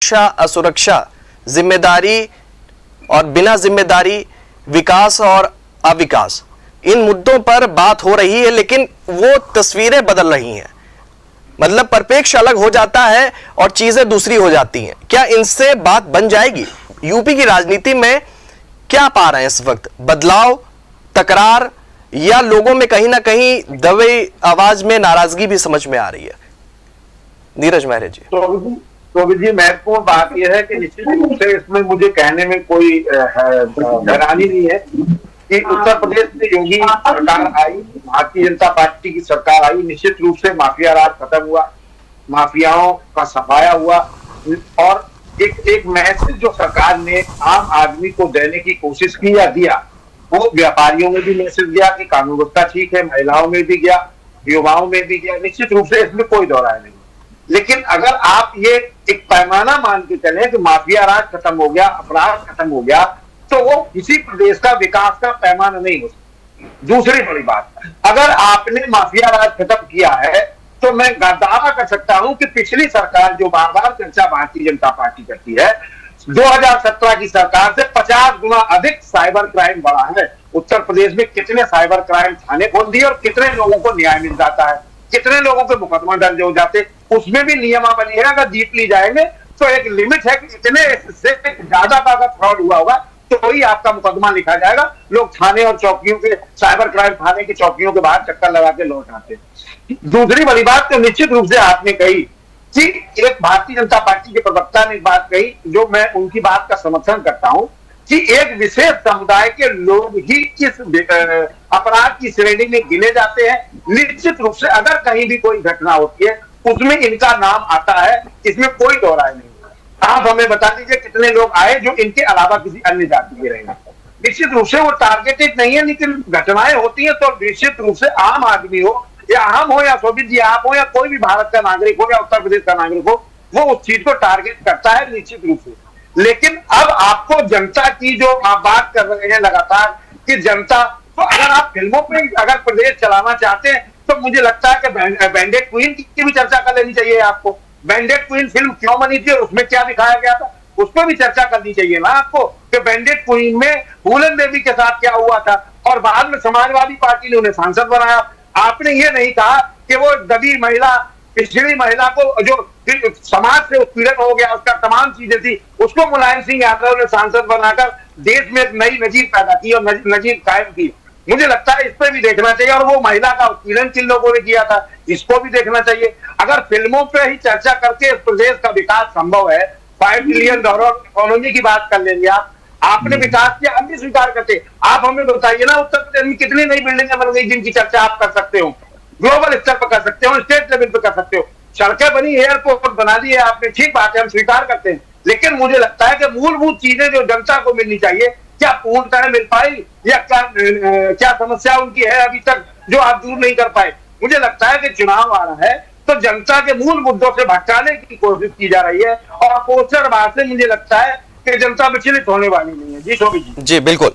सुरक्षा असुरक्षा, जिम्मेदारी और बिना जिम्मेदारी, विकास और अविकास, इन मुद्दों पर बात हो रही है, लेकिन वो तस्वीरें बदल रही हैं। मतलब परिप्रेक्ष्य अलग हो जाता है और चीजें दूसरी हो जाती हैं। क्या इनसे बात बन जाएगी? यूपी की राजनीति में क्या पा रहे हैं इस वक्त? बदलाव, तकरार, या लोगों में कहीं ना कहीं दबे आवाज में नाराजगी भी समझ में आ रही है? नीरज मेहरे जी। तो जी महत्वपूर्ण बात यह है कि निश्चित रूप से इसमें मुझे कहने में कोई हैरानी नहीं है कि उत्तर प्रदेश में योगी सरकार आई, भारतीय जनता पार्टी की सरकार आई, निश्चित रूप से माफिया राज खत्म हुआ, माफियाओं का सफाया हुआ और एक मैसेज जो सरकार ने आम आदमी को देने की कोशिश की या दिया, वो व्यापारियों में भी मैसेज गया कि कानून व्यवस्था ठीक है, महिलाओं में भी गया, युवाओं में भी गया, निश्चित रूप से इसमें कोई दो राय नहीं। लेकिन अगर आप ये एक पैमाना मान के चले कि माफिया राज खत्म हो गया, अपराध खत्म हो गया, तो वो किसी प्रदेश का विकास का पैमाना नहीं हो सकता। दूसरी बड़ी बात, अगर आपने माफिया राज खत्म किया है तो मैं दावा कर सकता हूं कि पिछली सरकार जो बार बार चर्चा भारतीय जनता पार्टी करती है, 2017 की सरकार से 50 गुना अधिक साइबर क्राइम बढ़ा है। उत्तर प्रदेश में कितने साइबर क्राइम थाने खोल दिए और कितने लोगों को न्याय मिल जाता है, कितने लोगों के मुकदमा दर्ज हो जाते, उसमें भी नियमावली है। अगर जीत ली जाएंगे तो एक लिमिट है कि इतने से ज्यादा का अगर फ्रॉड हुआ होगा तो ही आपका मुकदमा लिखा जाएगा। लोग थाने और चौकियों के, साइबर क्राइम थाने की चौकियों के बाहर चक्कर लगा के लौट आते। दूसरी बड़ी बात तो निश्चित रूप से आपने कही कि एक भारतीय जनता पार्टी के प्रवक्ता ने एक बात कही जो मैं उनकी बात का समर्थन करता हूं कि एक विशेष समुदाय के लोग ही इस अपराध की श्रेणी में गिने जाते हैं। निश्चित रूप से अगर कहीं भी कोई घटना होती है उसमें इनका नाम आता है, इसमें कोई दो राय नहीं। आप हमें बता दीजिए कितने लोग आए जो इनके अलावा किसी अन्य जाति के रहेंगे। निश्चित रूप से वो टारगेटेड नहीं है, लेकिन घटनाएं होती है तो निश्चित रूप से आम आदमी हो या हम हो या शोभित जी आप हो या कोई भी भारत का नागरिक हो या उत्तर प्रदेश का नागरिक हो, वो उस चीज को टारगेट करता है निश्चित रूप से। लेकिन अब आपको जनता की जो आप बात कर रहे हैं लगातार कि जनता, तो अगर आप फिल्मों पे अगर प्रदेश चलाना चाहते हैं तो मुझे लगता है कि बैंडेड क्वीन की भी चर्चा कर लेनी चाहिए आपको। बैंडेड क्वीन फिल्म क्यों बनी थी और उसमें क्या दिखाया गया था, उस पर भी चर्चा करनी चाहिए ना आपको कि बैंडेड क्वीन में फूलन देवी के साथ क्या हुआ था और बाद में समाजवादी पार्टी ने उन्हें सांसद बनाया। आपने ये नहीं कहा कि वो दबी महिला, पिछड़ी महिला को जो समाज से उत्पीड़न हो गया, उसका तमाम चीजें थी, उसको मुलायम सिंह यादव ने सांसद बनाकर देश में एक नई नजीर पैदा की और नजीर कायम की। मुझे लगता है इस पर भी देखना चाहिए। और वो महिला का उत्पीड़न किन लोगों ने किया था, इसको भी देखना चाहिए। अगर फिल्मों पे ही चर्चा करके इस प्रदेश का विकास संभव है, 5 ट्रिलियन डॉलर इकोनॉमी की बात कर लेंगे आपने विकास किया, हम भी स्वीकार करते। आप हमें बताइए ना उत्तर प्रदेश में कितनी नई बिल्डिंगें बन गई जिनकी चर्चा आप कर सकते हो, ग्लोबल स्तर पर कर सकते हो, स्टेट लेवल पर कर सकते हो। सड़कें बनी, एयरपोर्ट बना दिए आपने, ठीक बात है, हम स्वीकार करते हैं। लेकिन मुझे लगता है कि मूलभूत चीजें जो जनता को मिलनी चाहिए, क्या पूर्णतः मिल पाई या क्या समस्या उनकी है अभी तक जो आप दूर नहीं कर पाए। मुझे लगता है कि चुनाव आ रहा है तो जनता के मूल मुद्दों से भटकाने की कोशिश की जा रही है और पोस्टरबाज से मुझे लगता है कि जनता विचलित होने वाली नहीं है। जी शोभित जी। जी बिल्कुल।